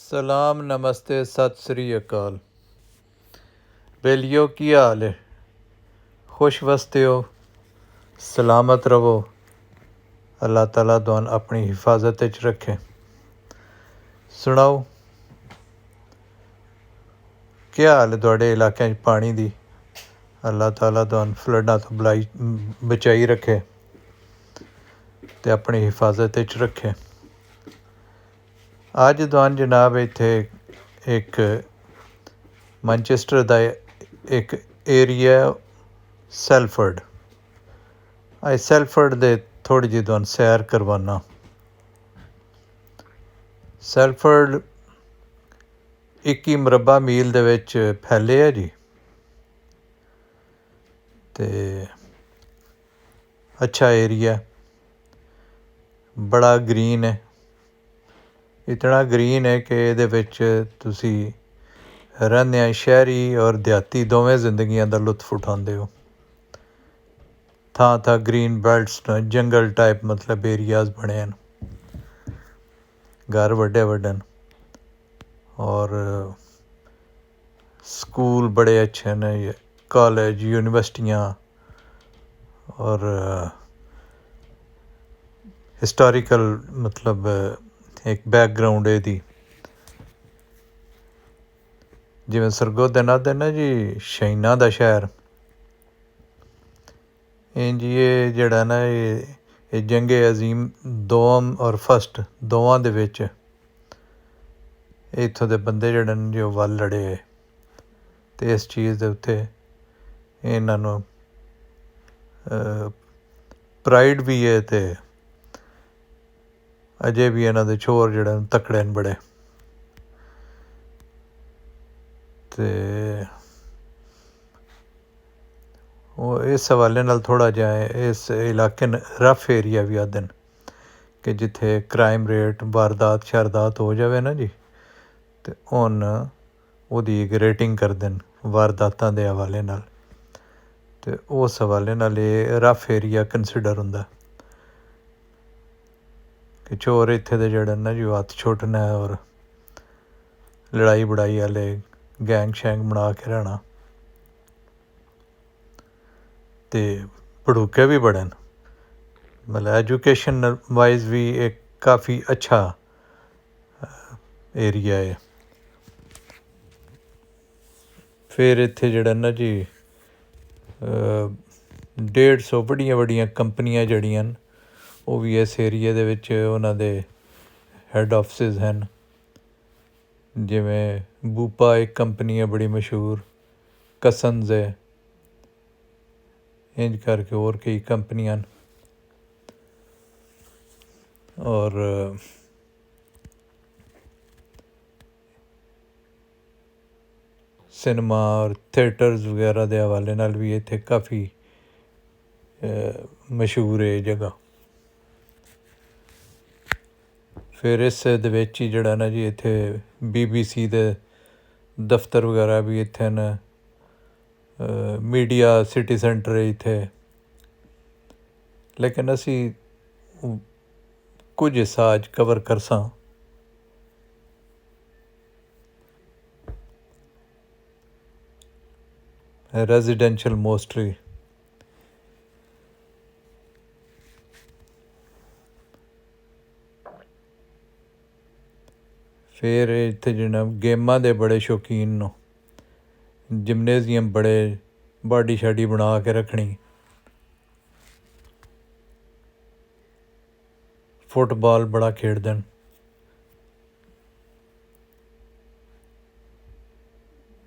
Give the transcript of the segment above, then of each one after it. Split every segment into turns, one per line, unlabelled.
सलाम नमस्ते सत श्री अकाल। बेलियो की हाल है? खुश वसते हो, सलामत रवो। अल्लाह ताला तुहानू अपनी हिफाजत च रखे। सुनाओ, क्या हाल है तुहाडे इलाके च पानी दी? अल्लाह ताला तुहानू फ्लडां तो बचाई रखे ते अपनी हिफाजत च रखे। अज तुहानू जनाब इत्थे एक मैनचेस्टर दा एक एरिया सैलफर्ड, अज सैलफर्ड दे थोड़ी जी तुहानू सैर करवाना। सैलफर्ड 21 मुरबा मील दे विच फैले है जी, ते अच्छा एरिया, बड़ा ग्रीन है। इतना ग्रीन है कि इहदे विच तुसी रैंदियां शहरी और देहाती दोवें जिंदगियां दा लुत्फ उठांदे हो। थां थां ग्रीन बेल्ट्स न, जंगल टाइप मतलब एरियाज बने न, घर वड्डे वड्डे न और स्कूल बड़े अच्छे न, कॉलेज यूनिवर्सिटियाँ और हिस्टोरिकल मतलब एक बैकग्राउंड है दी। जिवें सरगोधन आखदे ना जी शहीनां दा शहर, इंज ये जेह्ड़ा ना ये जंगे अजीम दोम और फस्ट दोवां दे विच इत्थों दे बंदे जेह्ड़े न जो वल लड़े ते इस चीज़ दे उत्ते इन्हां नूं प्राइड भी है ते अजे भी इन्हां दे छोर जेह्ड़े न तकड़े न बड़े। ते इस हवाले नाल थोड़ा जिहा इस इलाके न रफ एरिया भी आखदे न कि जित्थे क्राइम रेट वारदात शारदात हो जावे ना जी, ते हुन ओह्दी इक रेटिंग करदे न वारदातां दे हवाले नाल, ते उस हवाले नाल एह् रफ एरिया कंसिडर होंदा कि चोर इत्थे दे जेह्ड़े न जी हत्थ छुट्टने और लड़ाई बड़ाई आह्ले गैंग शैंग बना के रैह्ना, ते भड़ूके भी बड़े न। मतलब एजुकेशन वाइज भी एक काफ़ी अच्छा एरिया है। फिर इत्थे जेह्ड़ा ना जी 150 बड़ियां बड़ियां कंपनियां जेह्ड़ियां न ओह् भी इस एरिया दे विच उन्हां दे हैड ऑफिस हैं। जिवें बूपा एक कंपनी है बड़ी मशहूर, कसन्स है, इंज करके होर कई कंपनियां न। और सिनेमा और थिएटर्स वगैरह के हवाले नाल भी इत्थे काफ़ी मशहूर है जगह। फिर इस दे विच ही जेह्ड़ा ना जी इत्थे BBC दे दफ्तर वगैरह भी इत्थे न, मीडिया सिटी सेंटर है इत्थे। लेकिन असी कुछ हिस्सा अज कवर करसां। रेजिडेंशियल मोस्टली फिर इत्थे जिन्ना गेमां दे बड़े शौकीन न, जिमनेजियम बड़े, बाडी शाडी बना के रखनी, फुटबॉल बड़ा खेढ़दे न।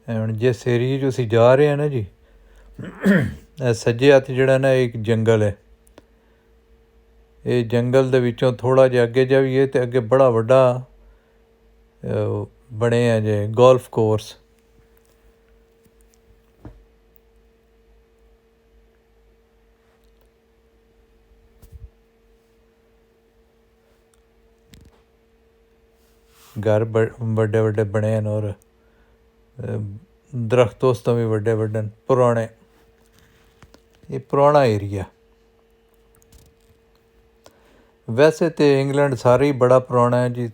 हुण जिस एरिए च असीं जा रहे हैं ना जी, सज्जे हत्थ जेह्ड़ा ना एक जंगल है। ये जंगल दे विचों थोड़ा जिहा अग्गे जाइए ते अग्गे बड़ा वड्डा बने जे गोल्फ कोर्स। घर बड्डे बड्डे बने न और दरख्त उस तो भी बड्डे बड्डे न, पुराने। ये पुराना एरिया। वैसे तो इंग्लैंड सारा ही बड़ा पुराना है जी,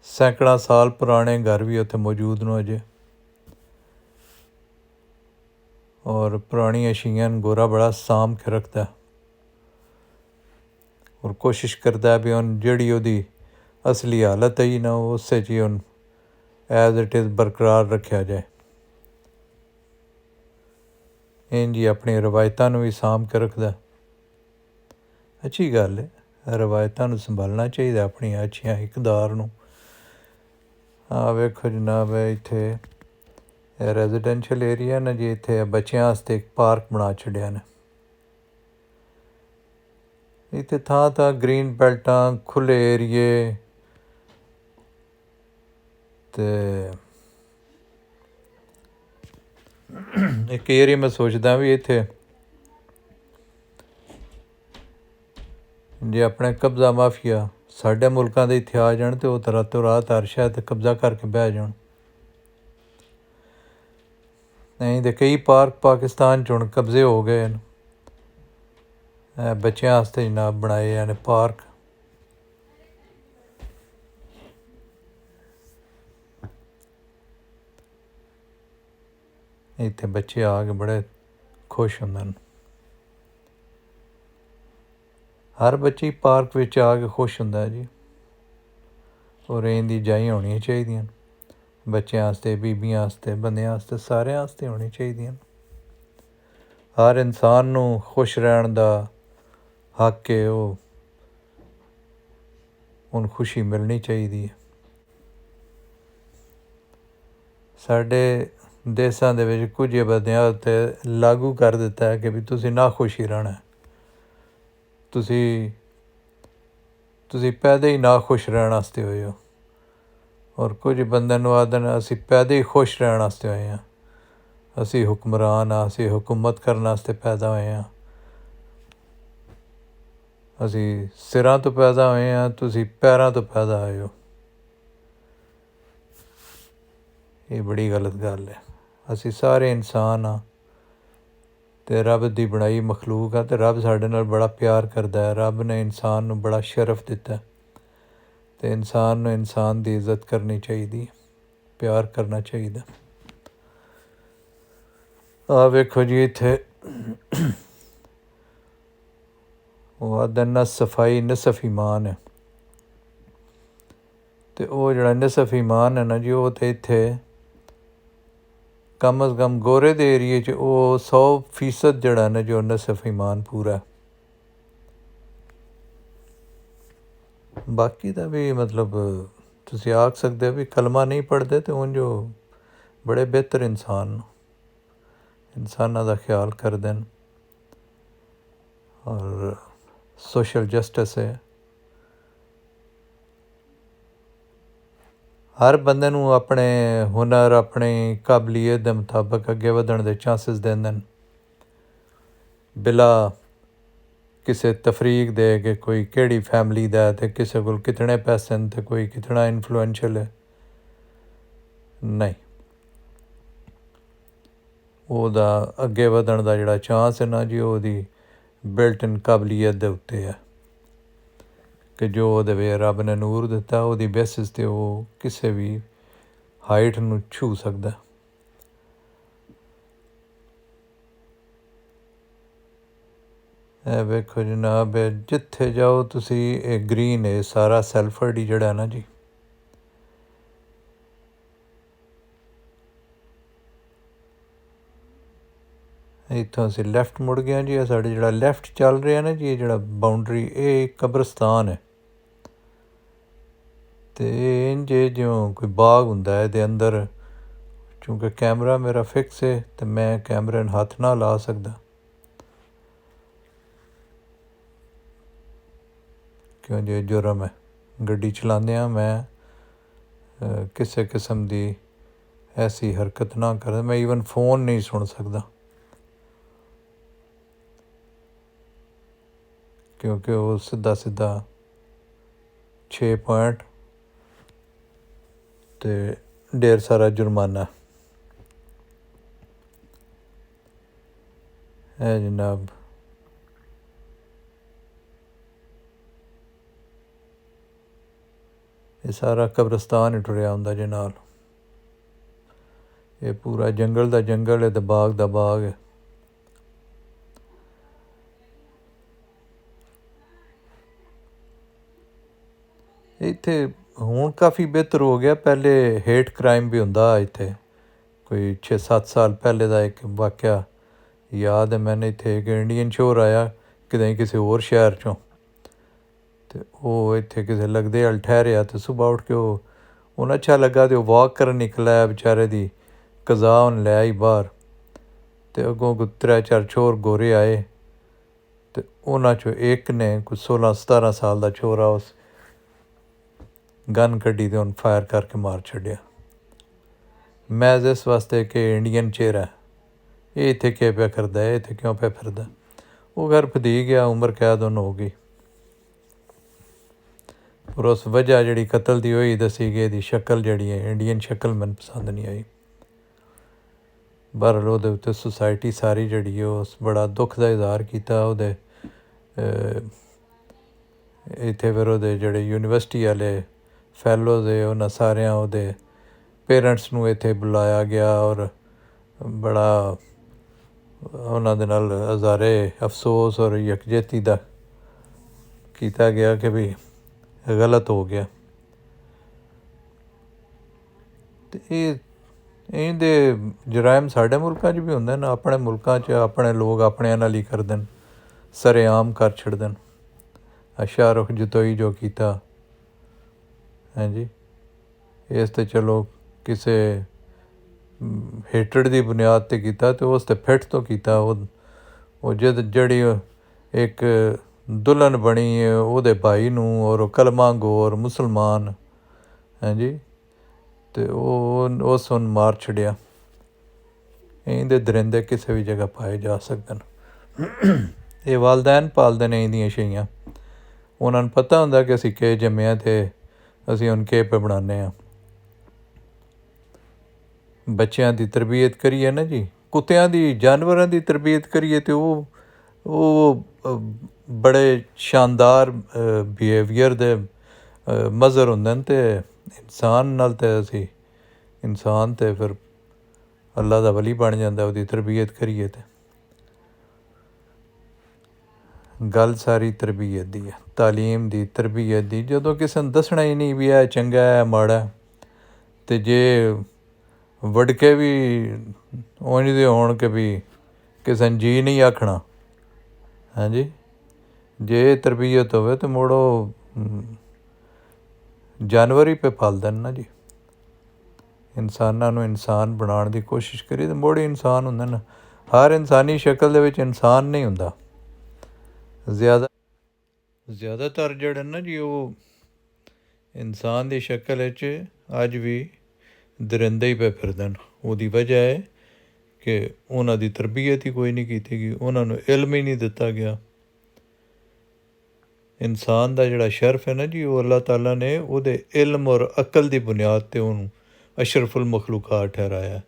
सैकड़ा साल पुराने घर भी उत्थे मौजूद न अजे। और पुरानी अशियां गोरा बड़ा साम के रखता है और कोशिश करता है भी उन जेड़ी ओदी असली हालत है ही ना उस ही उन एज इट इज़ बरकरार रखा जाए। इंज ही अपनी रवायतों भी साम के रखता। अच्छी गल है, रवायतों संभालना चाहिए अपनी अच्छियाँ इकदार नूं। वेखो जनाब इत्थे रेजिडेंशियल एरिया ने जी, इत्थे बच्चों वास्ते एक पार्क बना छड़िया ने। इत्थे थां ग्रीन बेल्टां खुले एरिए ते एक एरिया मैं सोचदा भी इत्थे जे अपने कब्जा माफिया साढ़े मुल्कां दे इत्थे आ जाण ते ओह रातों रात हर शहर ते कब्जा करके बह जाण। नहीं तो कई पार्क पाकिस्तान च हुण कब्जे हो गए न। बच्चों वास्ते जनाब बनाए जाने पार्क। इत्थे बच्चे आके बड़े खुश होंदे न। हर बच्चे पार्क विच आके खुश होंदा है जी। और इंदी जाइयां होनियां चाहिदियां न, बच्चों वास्ते, बीबियां वास्ते, बंदे वास्ते, सारे वास्ते होनी चाहिदियां न। हर इंसान नूं खुश रहण दा हक है, ओह उन खुशी मिलनी चाहिदी है। साढ़े देशां दे विच कुछ बंदियां उत्ते लागू कर दिता है कि भी तुसीं ना खुशी रहना है, तुसीं पैदा ही ना खुश रहण वास्ते होए हो। और कुछ बंदे नूं आखदे असीं पैदा ही खुश रहण वास्ते होए हां, असीं हुक्मरान हाँ, असीं हुकूमत करन वास्ते पैदा होए हां, असीं सिरां तो पैदा होए हां, तुसीं पैरां तो पैदा होए हो। ये बड़ी गलत गल है। असीं सारे इंसान हाँ ते रब दी बनाई मखलूक आ, ते रब साढ़े नाल बड़ा प्यार करदा है। रब ने इंसान नूं बड़ा शरफ दिता, ते इंसान नूं इंसान दी इज्जत करनी चाहिदी, प्यार करना चाहिदा। वेखो जी इत्थे ओह आखदे न सफाई निसफ ईमान है, ते ओह जेह्ड़ा निसफ ईमान है ना जी, ओह ते इत्थे कम अज़ कम गोरे दे एरिए च ओह 100% जेह्ड़ा ना जो निसफ ईमान पूरा है। बाकी दा भी मतलब तुसीं आख सकदे हो भी कलमा नहीं पढ़दे ते उंज ओह बड़े बेहतर इंसान न, इंसानां दा ख्याल करदे न और सोशल जस्टिस है। हर बंदे नूं अपने हुनर, अपनी काबलियत दे मुताबक अग्गे वधण दे चांसिस देंदे न, बिला किसे तफरीक दे कि कोई केड़ी फैमिली दा है ते किसे कोल कितने पैसे न ते कोई कितना इन्फ्लुएंशियल है। नहीं, ओह्दा अग्गे वधण दा जेह्ड़ा चांस है ना जी, ओह्दी बिल्ट इन काबलियत दे उत्ते है कि जो ओह्दे विच रब ने नूर दिता ओह्दी बेसिस ते ओह् किसे भी हाइट नूं छू सकदा। वेखो जनाब जित्थे जाओ तुसी एह् ग्रीन है सारा सैल्फर्ड ही जेह्ड़ा ना जी, इत्थों असीं लैफ्ट मुड़ गए जी। साढ़े जेह्ड़ा लैफ्ट चल रेहा ना जी, जेह्ड़ा बाउंड्री एह् कब्रस्तान है, ते इंज जि'यां कोई बाग हुंदा है एह्दे अंदर। चूँकि कैमरा मेरा फिक्स है ते मैं कैमरे नूं हत्थ ना ला सकदा, क्यों जे जुर्म है। गड्डी चलांदे मैं किसे किस्म दी ऐसी हरकत ना कर, मैं ईवन फ़ोन नहीं सुन सकदा, क्योंकि वो सीधा सीधा 6 पॉइंट ते ढेर सारा जुर्माना है जनाब। ये सारा कब्रस्तान ही टुरिया हुंदा जे नाल। ये पूरा जंगल दा जंगल है ते बाग दा बाग है। इत्थे हुण काफ़ी बेहतर हो गया, पहले हेट क्राइम भी हुंदा इत्थे। कोई 6-7 साल पहले दा एक वाक़या याद है मैंने, इत्थे एक इंडियन शोर आया किते किसी होर शहर चों, ते ओह् इत्थे किसे लगदे हल ठहरेआ, ते सुबह उठ के उन्हें अच्छा लगा तो वॉक करन निकलेआ, बेचारे दी कज़ा उन्न लै आई बाहर, ते अगों 3-4 छोर गोरे आए, ते उन्हां चों एक ने कोई 16-17 साल दा छोरा उस गन कड्ढी ते उन्न फायर करके मार छड्डेआ। महज इस वास्ते कि इंडियन चेहरा है, ये इत्थे केह् पिया करदा है, इत्थे क्यों पिया फिरदा। वो घर फदी गया, उम्र कैद उन्न हो गई। पर उस वजह जिहड़ी कतल दी होई दसी कि एह्दी शक्ल जिहड़ी है इंडियन शक्ल मैनू पसंद नहीं आई। बहरहाल ओह्दे उत्ते सोसाइटी सारी जिहड़ी है उस बड़ा दुख दा इजहार कीता। ओह्दे इत्थे फिर ओह्दे जेह्ड़े यूनिवर्सिटी आह्ले फैलोज हे उन्हां सारेआं ओह्दे पेरेंट्स नूं इत्थे बुलाया गया, और बड़ा उन्हां दे नाल हज़ारे अफसोस और यकजहती दा कीता गया कि भी गलत हो गया। ते एह् दे जराइम साढ़े मुल्कां च भी होंदे न, अपने मुल्कां च अपने लोग अपने नाल ही करदे न, सरेआम कर छड़दे न। शाहरुख जतोई जो कीता, हां जी, इस ते चलो किसे हेटड दी बुनियाद ते कीता, ते उस ते फिट तो कीता। ओह् जेह्ड़ी एक दुल्हन बनी ओह्दे भाई नूं, और कलमा गोर मुसलमान, हां जी, ते उस उन्न मार छड्डेआ। इंदे दरिंदे किसे भी जगह पाए जा सकदे न। एह् वालदैन पालदे न इंदियां शेइयां, उन्हां नूं पता होंदा कि असीं केह् जम्मेआ ते असीं हुण केह् पे बनाने आं। बच्चेआं दी तरबियत करियै ना जी, कुत्तेआं दी जानवरां दी तरबियत करियै ते ओह् बड़े शानदार बिहेवियर दे मज़र होंदे न। ते इंसान नाल ते असीं इंसान ते फिर अल्लाह दा वली बन जांदा ओह्दी तरबियत करियै। ते गल्ल सारी तरबियत दी है, तालीम दी, तरबियत दी। जदों किसे नूं दस्सना ही नहीं भी एह् चंगा ऐ माड़ा ऐ, ते जे वडके भी उंज दे होण कि भी किसे ने जी नहीं आखना, हां जी, जे तरबियत होवे ते मुड़ ओह् जानवर ही पे पालदे न ना जी। इंसानां नूं इंसान बनाने दी कोशिश करिए ते मुड़ इंसान होंदे न। हर इंसानी शक्ल दे विच इंसान नहीं होंदा। ज़्यादातर जेह्ड़े न जी ओह् इंसान दी शक्ल च अज्ज भी दरिंदे ही पे फिरदे न। ओह्दी वजह है कि उन्हां दी तरबियत ही कोई नहीं कीती गई, उन्हां नूं इल्म ही नहीं दित्ता गया। इंसान दा जेह्ड़ा शरफ है ना जी, ओह् अल्लाह ताला ने ओह्दे इल्म और अकल दी बुनियाद ते ओह्नूं अशरफुल मखलूकात ठहराया।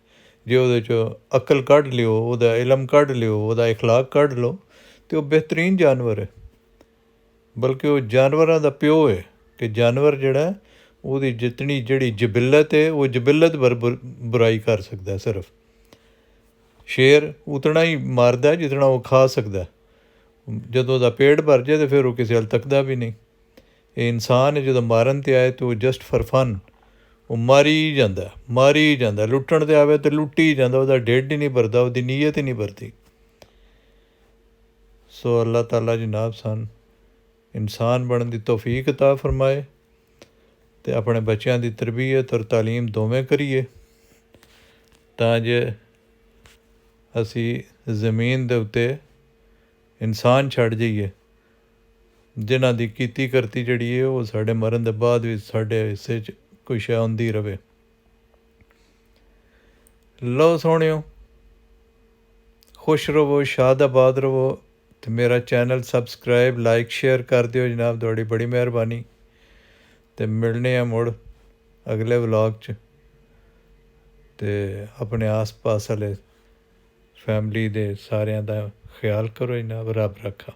जे ओह्दे च अकल कड्ढ लिओ, ओह्दा इल्म कड्ढ लिओ, ओह्दा इखलाक कड्ढ लो, ते ओह् बेहतरीन जानवर है। बल्कि ओह् जानवरां दा प्यो है कि जानवर जेह्ड़ा ऐ ओह्दी जितनी जेह्ड़ी जबिल्लत है ओह् जबिल्लत भर बुराई कर सकदा ऐ। सिर्फ शेर उतना ही मारदा ऐ जितना ओह् खा सकदा ऐ। जदों ओह्दा पेट भर जाए ते फिर ओह् किसे अल्ल तकदा भी नहीं। एह् इंसान है जदों मारन ते आए ते ओह् जस्ट फॉर फन ओह् मारी जांदा ऐ, लुट्टन ते आवे ते लुट्टी जांदा, ओह्दा ढिड्ड ही नहीं भरदा, ओह्दी नीयत ही नहीं भरदी। सो अल्लाह ताला जनाब सान इंसान बनने दी तौफीक अता फरमाए, ते अपने बच्चों की तरबियत और तालीम दोवें करिए, तां जे असी ज़मीन दे उत्ते इंसान छड़ जाइए जिन्हां दी कीती करती जिहड़ी है ओह् साढ़े मरण दे बाद भी साढ़े हिस्से च कोई शै औंदी रवे। लो सोहणियो, खुश रवो, शादाबाद रवो, ते मेरा चैनल सबसक्राइब लाइक शेयर कर दिओ जनाब, तुहाड़ी बड़ी मेहरबानी। ते मिलने आं मुड़ अगले व्लॉग च। ते अपने आस पास आह्ले फैमिली दे सारेआं दा ख्याल करो जनाब, रब रक्खा।